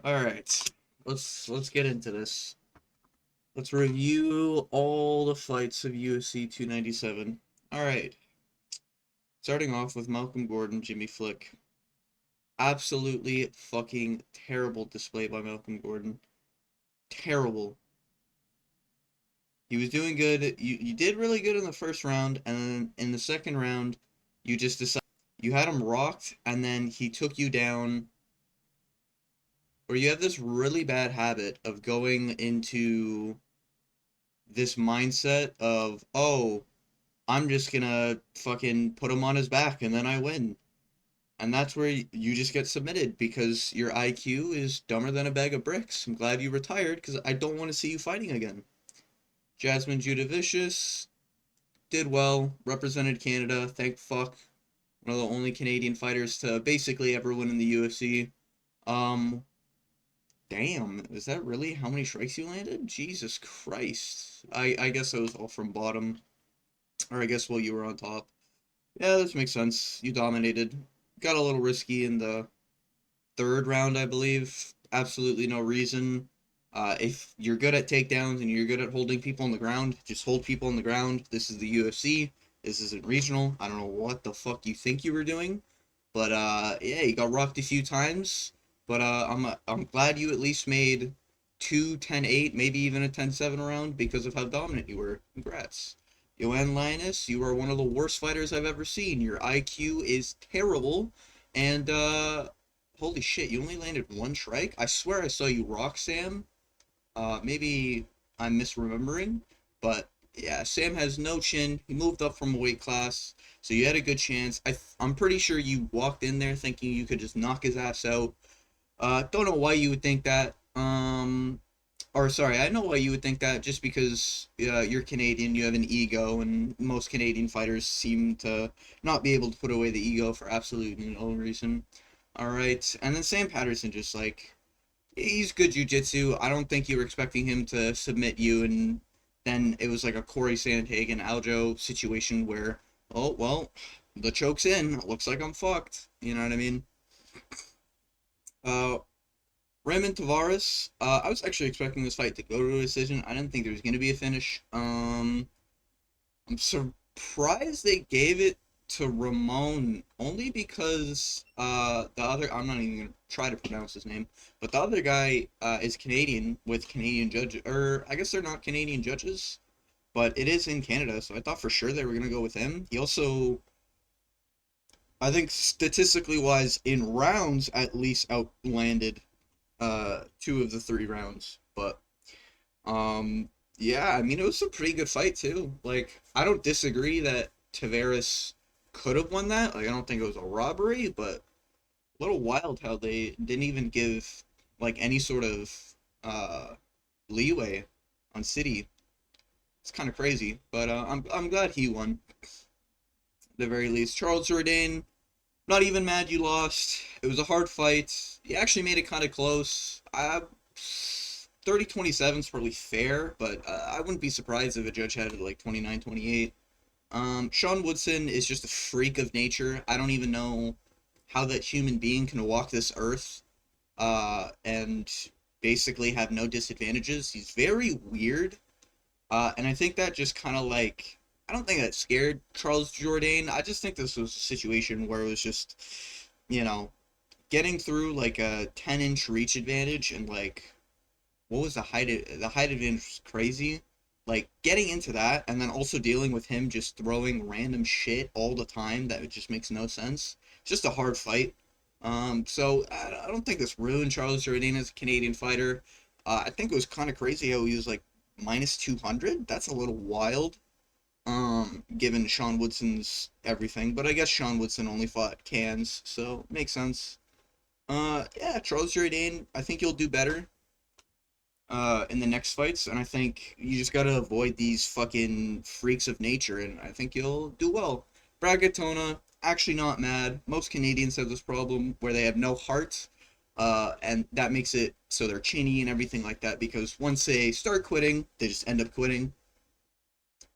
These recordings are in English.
All right, let's get into this. Let's review all the fights of UFC 297. All right, starting off with Malcolm Gordon, Jimmy Flick. Absolutely fucking terrible display by Malcolm Gordon. Terrible. He was doing good. You did really good in the first round, and then in the second round, you just decided you had him rocked, and then he took you down. Or you have this really bad habit of going into this mindset of, oh, I'm just gonna fucking put him on his back and then I win. And that's where you just get submitted because your IQ is dumber than a bag of bricks. I'm glad you retired because I don't want to see you fighting again. Jasmine Judavicius did well, represented Canada, thank fuck. One of the only Canadian fighters to basically ever win in the UFC. Um, Damn, is that really how many strikes you landed? Jesus Christ. I guess that was all from bottom. Or I guess while you were on top. Yeah, this makes sense. You dominated. Got a little risky in the third round, I believe. Absolutely no reason. If you're good at takedowns and you're good at holding people on the ground, just hold people on the ground. This is the UFC. This isn't regional. I don't know what the fuck you think you were doing. But yeah, you got rocked a few times. But I'm glad you at least made two 10-8, maybe even a 10-7 round because of how dominant you were. Congrats. Yoann Linus, you are one of the worst fighters I've ever seen. Your IQ is terrible, and holy shit, you only landed one strike? I swear I saw you rock Sam. Maybe I'm misremembering, but yeah, Sam has no chin. He moved up from a weight class, so you had a good chance. I'm pretty sure you walked in there thinking you could just knock his ass out. Don't know why you would think that. Or sorry, I know why you would think that. Just because you're Canadian, you have an ego, and most Canadian fighters seem to not be able to put away the ego for absolutely no reason. All right, and then Sam Patterson just like he's good jujitsu. I don't think you were expecting him to submit you, and then it was like a Corey Sandhagen Aljo situation where, oh well, the choke's in. Looks like I'm fucked. You know what I mean? Uh, Raymond Tavares. I was actually expecting this fight to go to a decision. I didn't think there was going to be a finish. I'm surprised they gave it to Ramon only because the other I'm not even gonna try to pronounce his name, but the other guy is Canadian with Canadian judges, or I guess they're not Canadian judges, but it is in Canada, so I thought for sure they were gonna go with him. He also, I think statistically wise, in rounds at least outlanded two of the three rounds, but yeah, I mean, it was a pretty good fight too. Like, I don't disagree that Tavares could have won that. Like, I don't think it was a robbery, but a little wild how they didn't even give like any sort of uh leeway on City. It's kind of crazy, but I'm glad he won at the very least. Charles Jourdain, not even mad you lost. It was a hard fight. You actually made it kind of close. 30-27 is probably fair, but I wouldn't be surprised if a judge had it like 29-28. Sean Woodson is just a freak of nature. I don't even know how that human being can walk this earth and basically have no disadvantages. He's very weird. And I think that just kind of like, I don't think that scared Charles Jourdain. I just think this was a situation where it was just, you know, getting through like a 10-inch reach advantage and like what was the height advantage was crazy. Like getting into that and then also dealing with him just throwing random shit all the time that just makes no sense. It's just a hard fight. So I don't think this ruined Charles Jourdain as a Canadian fighter. I think it was kind of crazy how he was like minus 200. That's a little wild. Given Sean Woodson's everything, but I guess Sean Woodson only fought cans, so makes sense. Yeah, Charles Jourdain, I think you'll do better in the next fights, and I think you just gotta avoid these fucking freaks of nature, and I think you'll do well. Brad Katona, actually not mad. Most Canadians have this problem where they have no heart, and that makes it so they're chinny and everything like that, because once they start quitting, they just end up quitting.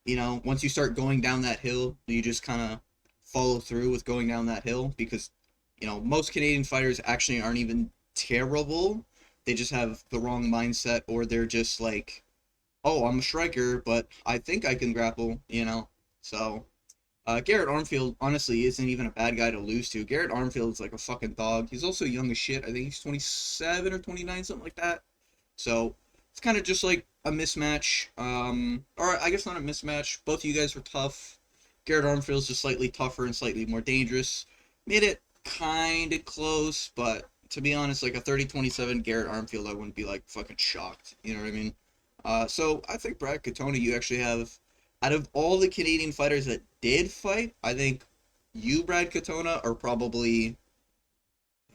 You know, once you start going down that hill, you just kind of follow through with going down that hill because, you know, most Canadian fighters actually aren't even terrible. they just have the wrong mindset, or they're just like, oh, I'm a striker, but I think I can grapple, you know? So, Garrett Armfield, honestly, isn't even a bad guy to lose to. Garrett Armfield is like a fucking dog. He's also young as shit. I think he's 27 or 29, something like that. So, it's kind of just like a mismatch. Or I guess not a mismatch. Both of you guys were tough. Garrett Armfield's just slightly tougher and slightly more dangerous. Made it kind of close, but to be honest, like a 30-27 Garrett Armfield, I wouldn't be like fucking shocked. You know what I mean? So I think Brad Katona, you actually have, out of all the Canadian fighters that did fight, I think you, Brad Katona, are probably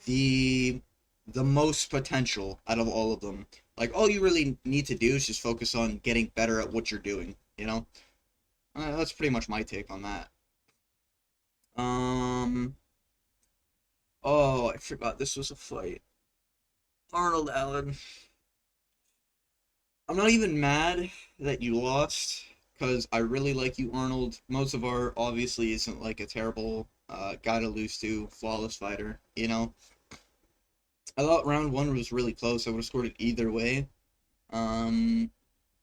the the most potential out of all of them. Like all you really need to do is just focus on getting better at what you're doing. You know, that's pretty much my take on that. Um. Oh, I forgot this was a fight. Arnold Allen. I'm not even mad that you lost because I really like you, Arnold. Mozavar obviously isn't like a terrible guy to lose to, flawless fighter. You know, I thought round one was really close. I would have scored it either way. Um,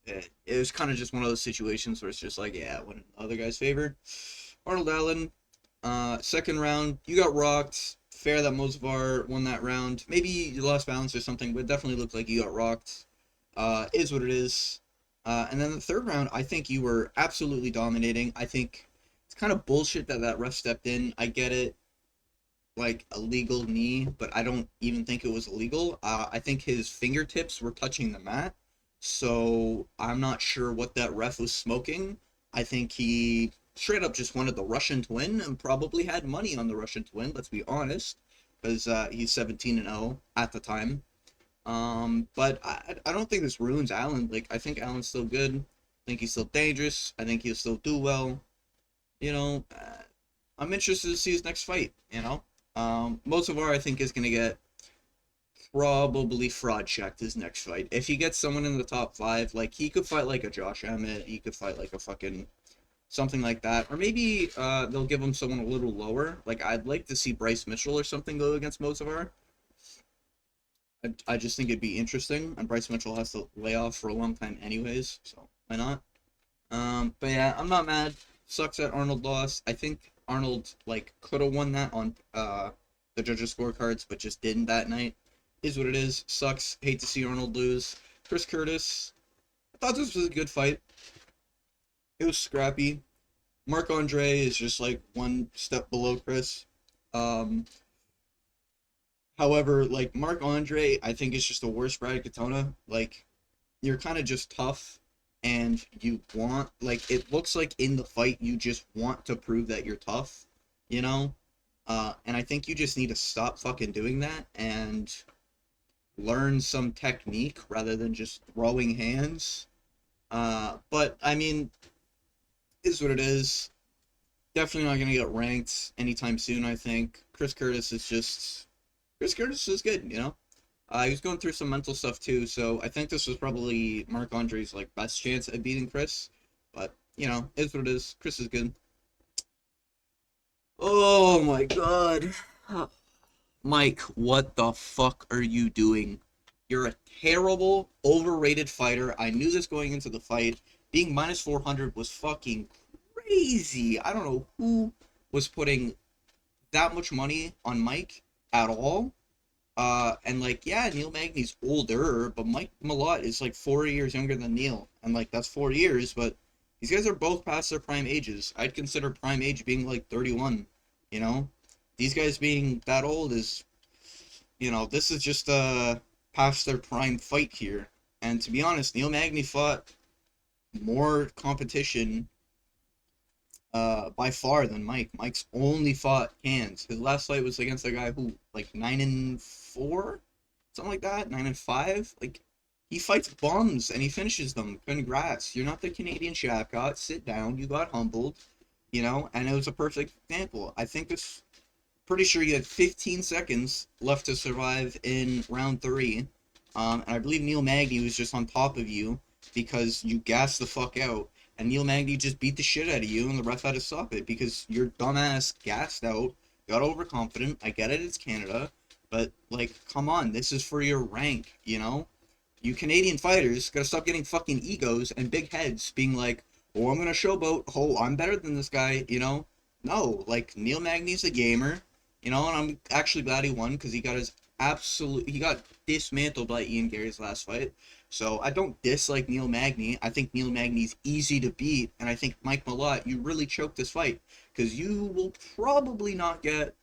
it was kind of just one of those situations where it's just like, yeah, it went in the other guy's favor. Arnold Allen, second round, you got rocked. Fair that Mozavar won that round. Maybe you lost balance or something, but it definitely looked like you got rocked. Is what it is. And then the third round, I think you were absolutely dominating. I think it's kind of bullshit that that ref stepped in. I get it, like a legal knee, but I don't even think it was illegal. I think his fingertips were touching the mat, so I'm not sure what that ref was smoking. I think he straight up just wanted the Russian to win and probably had money on the Russian to win. Let's be honest, because he's 17-0 at the time. But I don't think this ruins Allen. Like I think Allen's still good. I think he's still dangerous. I think he'll still do well. You know, I'm interested to see his next fight. You know, Motivar I think is gonna get probably fraud checked his next fight. If he gets someone in the top five, like he could fight like a Josh Emmett, he could fight like a fucking something like that, or maybe they'll give him someone a little lower. Like I'd like to see Bryce Mitchell or something go against Motivar. I just think it'd be interesting, and Bryce Mitchell has to lay off for a long time anyways, so why not? But yeah, I'm not mad. Sucks that Arnold lost. I think Arnold like could have won that on the judges' scorecards, but just didn't that night. Is what it is. Sucks. Hate to see Arnold lose. Chris Curtis. I thought this was a good fight. It was scrappy. Marc Andre is just like one step below Chris. Um, However, like Marc Andre, I think is just a worse Brad Katona. Like you're kind of just tough, and you want like it looks like in the fight you just want to prove that you're tough, you know. And I think you just need to stop fucking doing that and learn some technique rather than just throwing hands. But I mean, is what it is. Definitely not gonna get ranked anytime soon. I think Chris Curtis is good, you know. He was going through some mental stuff too, so I think this was probably Marc Andre's like best chance at beating Chris. But you know, it's what it is. Chris is good. Oh my god, Mike, what the fuck are you doing? You're a terrible, overrated fighter. I knew this going into the fight. Being minus 400 was fucking crazy. I don't know who was putting that much money on Mike at all. And like, yeah, Neil Magny's older, but Mike Malott is like 4 years younger than Neil, and like that's 4 years. But these guys are both past their prime ages. I'd consider prime age being like 31. You know, these guys being that old is, you know, this is just past their prime fight here. And to be honest, Neil Magny fought more competition by far than Mike. Mike's only fought cans. His last fight was against a guy who like 9-4, something like that, 9-5. Like he fights bums and he finishes them. Congrats! You're not the Canadian Shavkat. Sit down. You got humbled, you know. And it was a perfect example. I think this. Pretty sure you had 15 seconds left to survive in round three. And I believe Neil Magny was just on top of you because you gassed the fuck out and Neil Magny just beat the shit out of you, and the ref had to stop it because your dumbass gassed out, got overconfident. I get it, it's Canada, But, like, come on, this is for your rank, you know? You Canadian fighters gotta stop getting fucking egos and big heads being like, oh, I'm gonna showboat, oh, I'm better than this guy, you know? No, like, Neil Magny's a gamer, you know, and I'm actually glad he won because he got dismantled by Ian Gary's last fight. So I don't dislike Neil Magny. I think Neil Magny's easy to beat, and I think Mike Malott, you really choked this fight because you will probably not get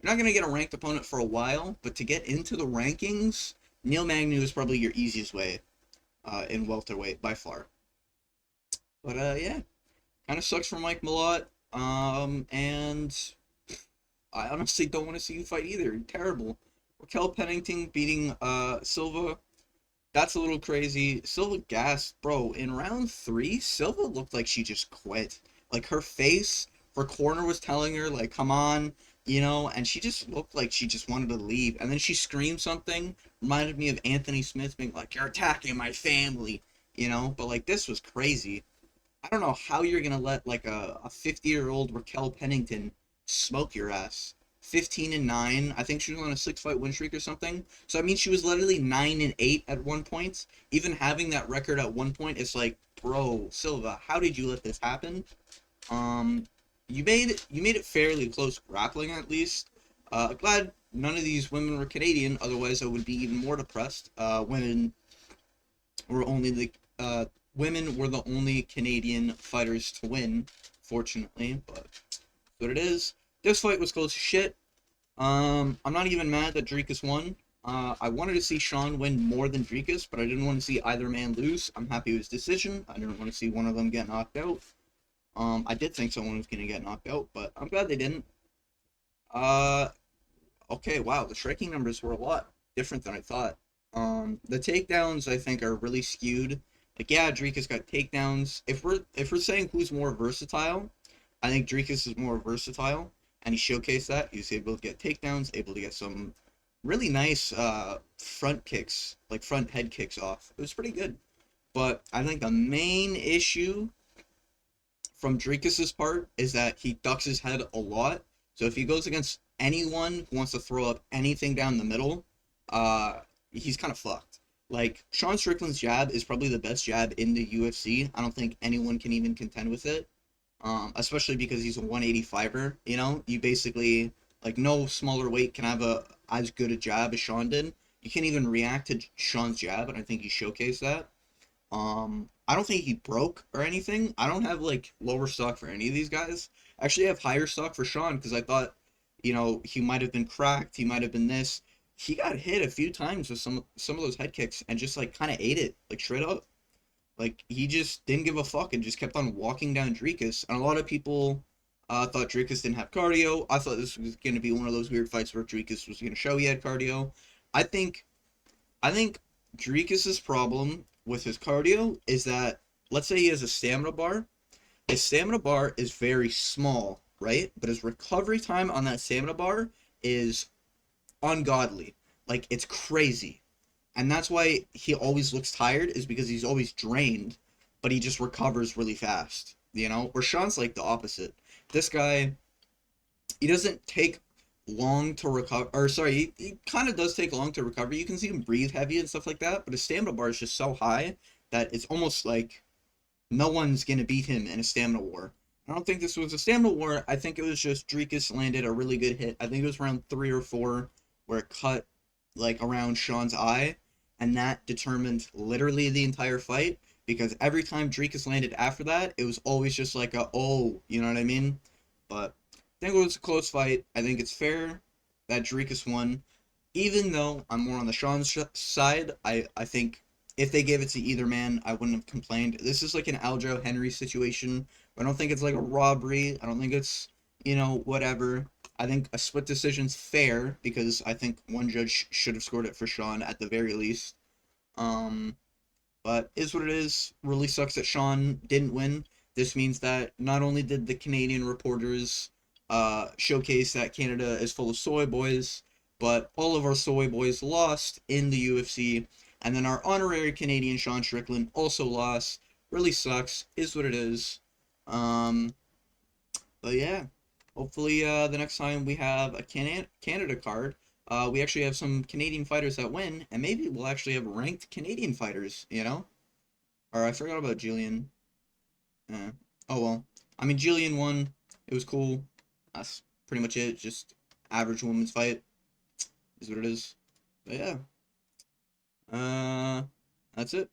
you're not going to get a ranked opponent for a while, but to get into the rankings, Neil Magny is probably your easiest way in welterweight by far. But yeah, kind of sucks for Mike Malott. And I honestly don't want to see you fight either. Terrible. Raquel Pennington beating Silva. That's a little crazy. Silva gassed, bro. In round three, Silva looked like she just quit. Like her face, her corner was telling her, like, come on, you know, and she just looked like she just wanted to leave. And then she screamed something, reminded me of Anthony Smith being like, you're attacking my family, you know, but like this was crazy. I don't know how you're gonna let like a 50-year-old Raquel Pennington smoke your ass. 15-9. I think she was on a 6-fight win streak or something. So I mean, she was literally 9-8 at one point. Even having that record at one point, it's like, bro, Silva, how did you let this happen? Um, you made it fairly close grappling at least. Glad none of these women were Canadian. Otherwise, I would be even more depressed. Were only the women were the only Canadian fighters to win, fortunately, but what it is. This fight was close as shit. I'm not even mad that Dricus won. I wanted to see Sean win more than Dricus, but I didn't want to see either man lose. I'm happy with his decision. I didn't want to see one of them get knocked out. I did think someone was gonna get knocked out, but I'm glad they didn't. Uh, okay, wow, the striking numbers were a lot different than I thought. The takedowns I think are really skewed. Like, yeah, Dricus got takedowns. If we're saying who's more versatile, I think Dricus is more versatile, and he showcased that. He was able to get takedowns, able to get some really nice front kicks, like front head kicks off. It was pretty good. But I think the main issue from Dricus's part is that he ducks his head a lot. So if he goes against anyone who wants to throw up anything down the middle, he's kind of fucked. Like, Sean Strickland's jab is probably the best jab in the UFC. I don't think anyone can even contend with it. Especially because he's a 185er, you know? You basically, like, no smaller weight can have as good a jab as Sean did. You can't even react to Sean's jab, and I think he showcased that. I don't think he broke or anything. I don't have like lower stock for any of these guys. I actually have higher stock for Sean because I thought, you know, he might have been cracked. He might have been this. He got hit a few times with some of those head kicks and just like kind of ate it like straight up. Like he just didn't give a fuck and just kept on walking down Dricus. And a lot of people thought Dricus didn't have cardio. I thought this was going to be one of those weird fights where Dricus was going to show he had cardio. I think I think Dricus's problem with his cardio is that, let's say he has a stamina bar. His stamina bar is very small, right? But his recovery time on that stamina bar is ungodly. Like, it's crazy. And that's why he always looks tired, is because he's always drained, but he just recovers really fast. You know? Where Sean's like the opposite. This guy, he doesn't take long to recover, or sorry, he kind of does take long to recover. You can see him breathe heavy and stuff like that, but his stamina bar is just so high that it's almost like no one's gonna beat him in a stamina war. I don't think this was a stamina war. I think it was just Dricus landed a really good hit. I think it was around 3 or 4 where it cut like around Sean's eye, and that determined literally the entire fight. Because every time Dricus landed after that, it was always just like a oh, you know what I mean? But I think it was a close fight. I think it's fair that Dricus won. Even though I'm more on the Sean side, I think if they gave it to either man, I wouldn't have complained. This is like an Aljo Henry situation. I don't think it's like a robbery. I don't think it's, you know, whatever. I think a split decision's fair because I think one judge should have scored it for Sean at the very least. Um, but is what it is. Really sucks that Sean didn't win. This means that not only did the Canadian reporters showcase that Canada is full of soy boys, but all of our soy boys lost in the UFC, and then our honorary Canadian Sean Strickland also lost. Really sucks. Is what it is. Um, but yeah, hopefully the next time we have a Canada card, we actually have some Canadian fighters that win, and maybe we'll actually have ranked Canadian fighters, you know? Or I forgot about Jillian. Oh well. I mean, Jillian won. It was cool. That's pretty much it. Just average women's fight is what it is. But yeah. Uh, that's it.